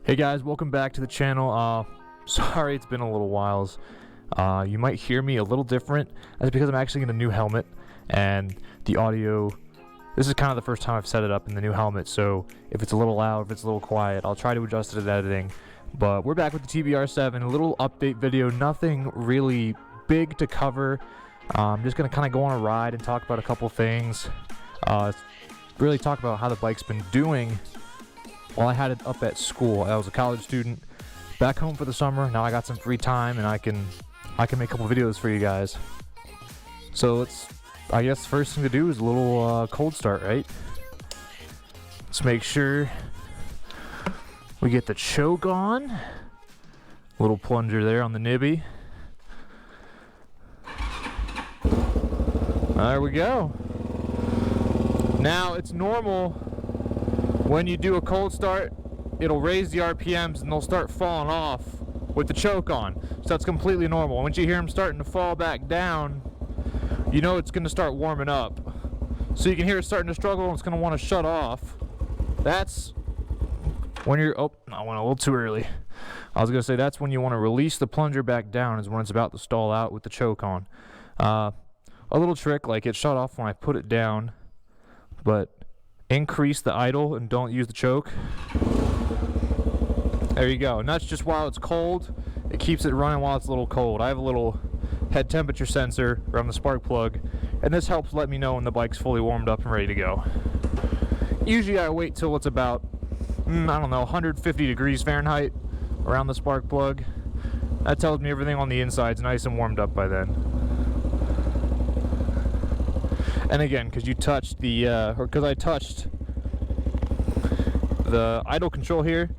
Hey guys, welcome back to the channel. Sorry it's been a little while. You might hear me a little different. That's because I'm actually in a new helmet, and the audio, this is kind of the first time I've set it up in the new helmet, so if it's a little loud, if it's a little quiet, I'll try to adjust it in editing. But we're back with the TBR7, a little update video, nothing really big to cover. I'm just going to kind of go on a ride and talk about a couple things. Really talk about how the bike's been doing while I had it up at school. I was a college student, back home for the summer. Now I got some free time and I can make a couple videos for you guys. So I guess the first thing to do is a little cold start, right? Let's make sure we get the choke on. Little plunger there on the nibby. There we go. Now it's normal when you do a cold start, it'll raise the RPMs and they'll start falling off with the choke on. So that's completely normal. Once you hear them starting to fall back down, you know it's going to start warming up. So you can hear it starting to struggle and it's going to want to shut off. That's when you're, oh, I went a little too early. I was going to say that's when you want to release the plunger back down, is when it's about to stall out with the choke on. A little trick, like it shut off when I put it down, but increase the idle and don't use the choke. There you go. And that's just while it's cold. It keeps it running while it's a little cold. I have a little head temperature sensor around the spark plug, and this helps let me know when the bike's fully warmed up and ready to go. Usually I wait till it's about, I don't know, 150 degrees Fahrenheit around the spark plug. That tells me everything on the inside's nice and warmed up by then. And again, because you touched the, or because I touched the idle control here,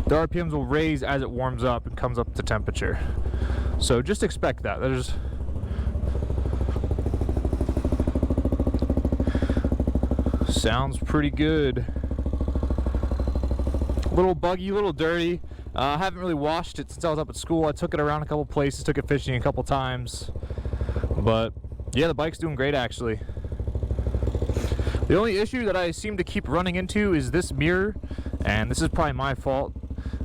the RPMs will raise as it warms up and comes up to temperature. So just expect that. There's sounds pretty good. A little buggy, a little dirty. I haven't really washed it since I was up at school. I took it around a couple places, took it fishing a couple times, but yeah, the bike's doing great actually. The only issue that I seem to keep running into is this mirror, and this is probably my fault.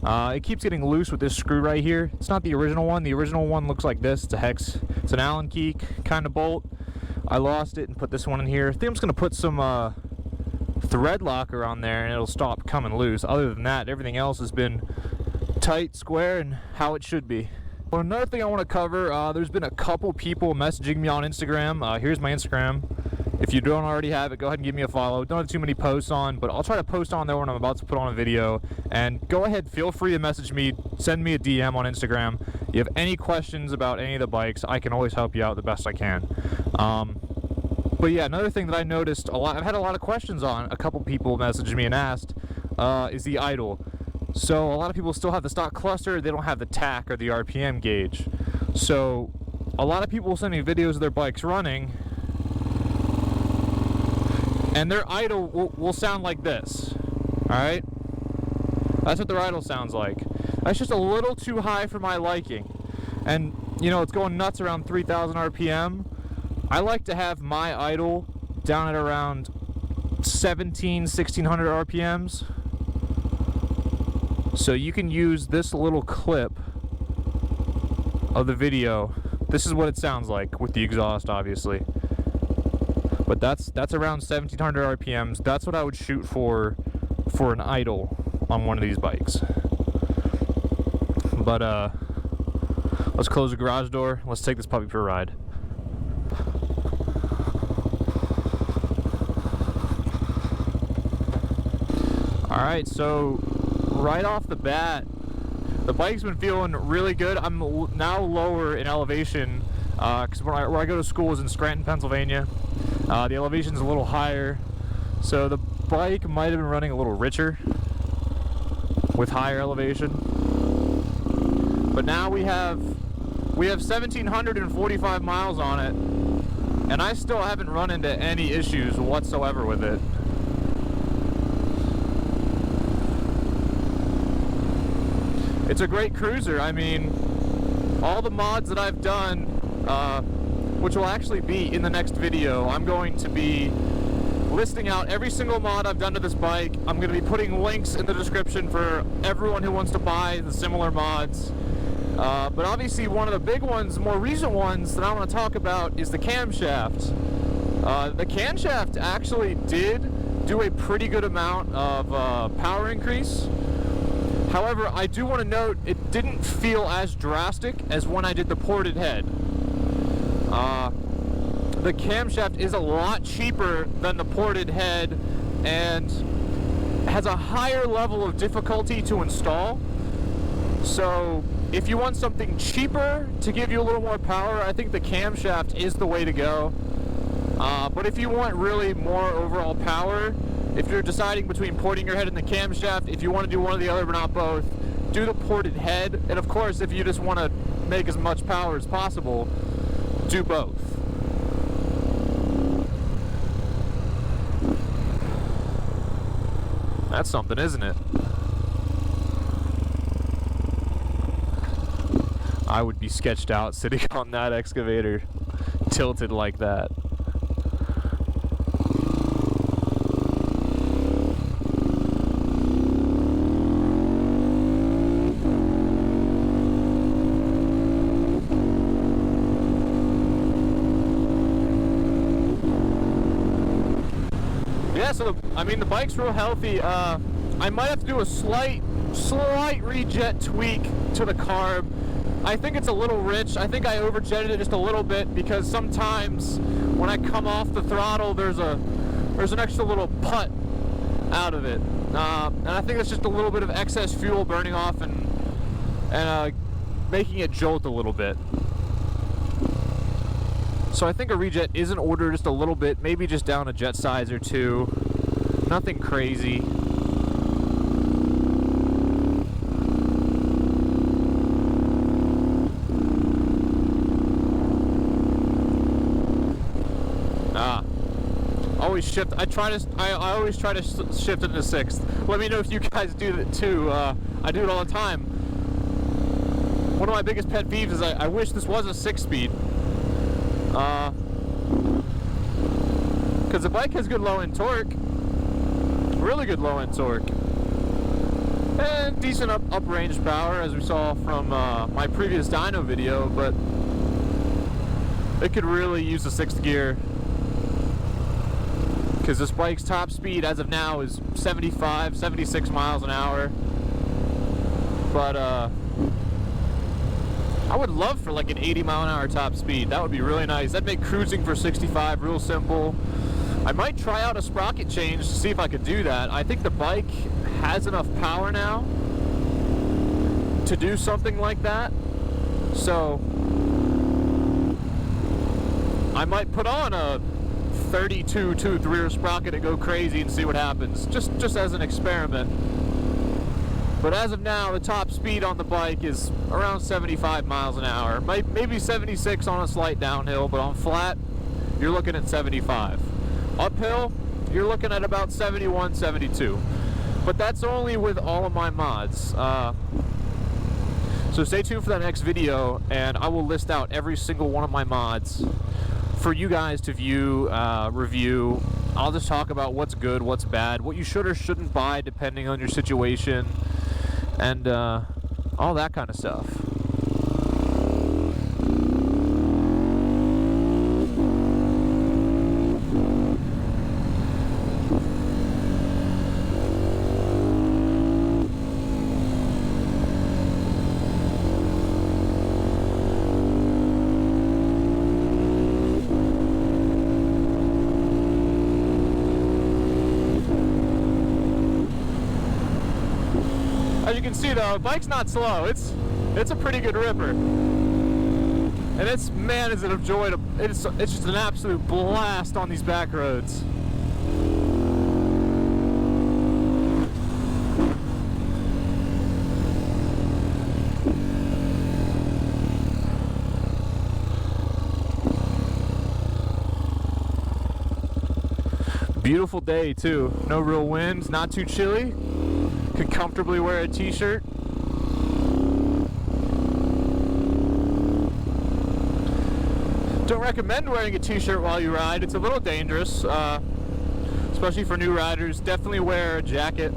It keeps getting loose with this screw right here. It's not the original one. The original one looks like this. It's a hex. It's an Allen key kind of bolt. I lost it and put this one in here. I think I'm just going to put some thread locker on there and it'll stop coming loose. Other than that, everything else has been tight, square, and how it should be. Well, another thing I want to cover, there's been a couple people messaging me on Instagram. Here's my Instagram. If you don't already have it, go ahead and give me a follow. Don't have too many posts on, but I'll try to post on there when I'm about to put on a video. And go ahead, feel free to message me, send me a DM on Instagram. If you have any questions about any of the bikes, I can always help you out the best I can. But yeah, another thing that I noticed a lot, I've had a lot of questions on, a couple people messaged me and asked, is the idle. So a lot of people still have the stock cluster, they don't have the tach or the RPM gauge. So a lot of people will send me videos of their bikes running, and their idle will sound like this. Alright? That's what their idle sounds like. That's just a little too high for my liking. And, you know, it's going nuts around 3,000 RPM. I like to have my idle down at around 1,600 RPMs. So you can use this little clip of the video. This is what it sounds like with the exhaust, obviously. But that's around 1,700 RPMs. That's what I would shoot for an idle on one of these bikes. But let's close the garage door. Let's take this puppy for a ride. All right, so right off the bat, the bike's been feeling really good. I'm now lower in elevation because where I go to school is in Scranton, Pennsylvania. The elevation's a little higher, so the bike might have been running a little richer with higher elevation. But now we have 1,745 miles on it, and I still haven't run into any issues whatsoever with it. It's a great cruiser. I mean, all the mods that I've done, which will actually be in the next video, I'm going to be listing out every single mod I've done to this bike. I'm going to be putting links in the description for everyone who wants to buy the similar mods. But obviously one of the big ones, more recent ones that I want to talk about is the camshaft. The camshaft actually did do a pretty good amount of power increase. However, I do want to note it didn't feel as drastic as when I did the ported head. The camshaft is a lot cheaper than the ported head and has a higher level of difficulty to install. So if you want something cheaper to give you a little more power, I think the camshaft is the way to go. But if you want really more overall power, if you're deciding between porting your head and the camshaft, if you want to do one or the other but not both, do the ported head. And of course, if you just want to make as much power as possible, do both. That's something, isn't it? I would be sketched out sitting on that excavator, tilted like that. Yeah, so the bike's real healthy. I might have to do a slight rejet tweak to the carb. I think it's a little rich. I think I overjetted it just a little bit because sometimes when I come off the throttle, there's an extra little putt out of it, and I think it's just a little bit of excess fuel burning off and making it jolt a little bit. So I think a rejet is in order just a little bit, maybe just down a jet size or two. Nothing crazy. Always shift. I always try to shift into sixth. Let me know if you guys do that too. I do it all the time. One of my biggest pet peeves is I wish this was a 6-speed. Because the bike has good low-end torque, really good low-end torque, and decent up-range power, as we saw from my previous dyno video, but it could really use a 6th gear, because this bike's top speed as of now is 75, 76 miles an hour, but I would love for like an 80 mile an hour top speed. That would be really nice. That'd make cruising for 65 real simple. I might try out a sprocket change to see if I could do that. I think the bike has enough power now to do something like that. So I might put on a 32 tooth rear sprocket and go crazy and see what happens. Just as an experiment. But as of now, the top speed on the bike is around 75 miles an hour. Maybe 76 on a slight downhill, but on flat, you're looking at 75. Uphill, you're looking at about 71, 72. But that's only with all of my mods. So stay tuned for that next video, and I will list out every single one of my mods for you guys to view, review. I'll just talk about what's good, what's bad, what you should or shouldn't buy depending on your situation, and all that kind of stuff. As you can see though, the bike's not slow. It's a pretty good ripper. And it's, man, is it a joy to, it's just an absolute blast on these back roads. Beautiful day too. No real winds, not too chilly. Could comfortably wear a t-shirt. Don't recommend wearing a t-shirt while you ride. It's a little dangerous. especially for new riders. Definitely wear a jacket,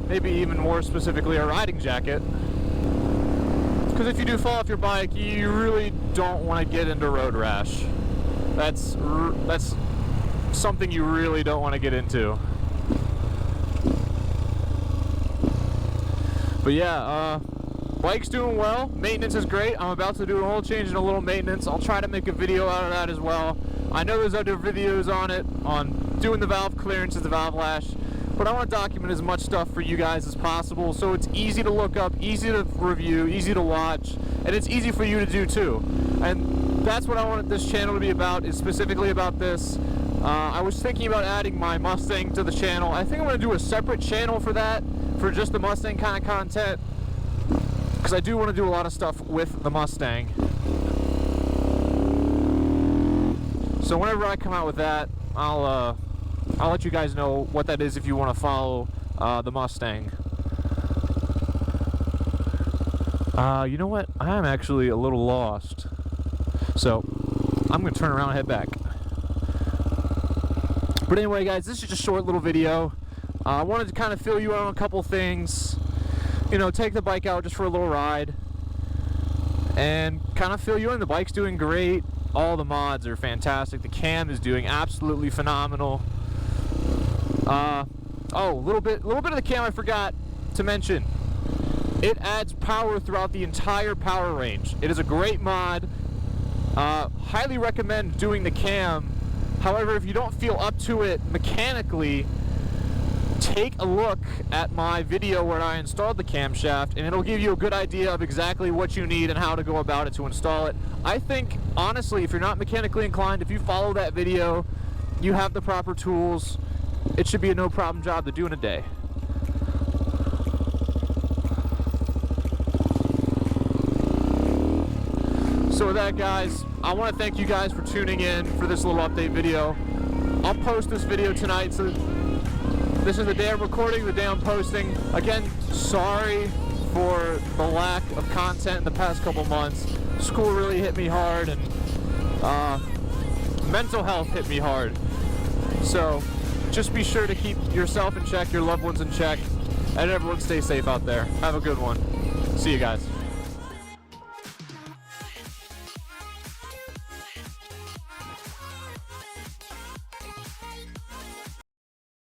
maybe even more specifically a riding jacket, because if you do fall off your bike, you really don't want to get into road rash. That's something you really don't want to get into. But yeah, bike's doing well. Maintenance is great. I'm about to do an oil change and a little maintenance. I'll try to make a video out of that as well. I know there's other videos on it, on doing the valve clearances, the valve lash, but I want to document as much stuff for you guys as possible, so it's easy to look up, easy to review, easy to watch, and it's easy for you to do too. And that's what I wanted this channel to be about, is specifically about this. I was thinking about adding my Mustang to the channel. I think I'm going to do a separate channel for that, for just the Mustang kind of content, because I do want to do a lot of stuff with the Mustang. So whenever I come out with that, I'll let you guys know what that is if you want to follow the Mustang. You know what? I am actually a little lost. So I'm going to turn around and head back. But anyway, guys, this is just a short little video. I wanted to kind of fill you in on a couple things. You know, take the bike out just for a little ride. And kind of fill you in. The bike's doing great. All the mods are fantastic. The cam is doing absolutely phenomenal. Oh, a little bit of the cam I forgot to mention. It adds power throughout the entire power range. It is a great mod. Highly recommend doing the cam. However, if you don't feel up to it mechanically, take a look at my video where I installed the camshaft, and it'll give you a good idea of exactly what you need and how to go about it to install it. I think, honestly, if you're not mechanically inclined, if you follow that video, you have the proper tools, it should be a no-problem job to do in a day. So with that, guys, I want to thank you guys for tuning in for this little update video. I'll post this video tonight, so this is the day I'm recording, the day I'm posting. Again, sorry for the lack of content in the past couple months. School really hit me hard, and mental health hit me hard. So just be sure to keep yourself in check, your loved ones in check, and everyone stay safe out there. Have a good one. See you guys.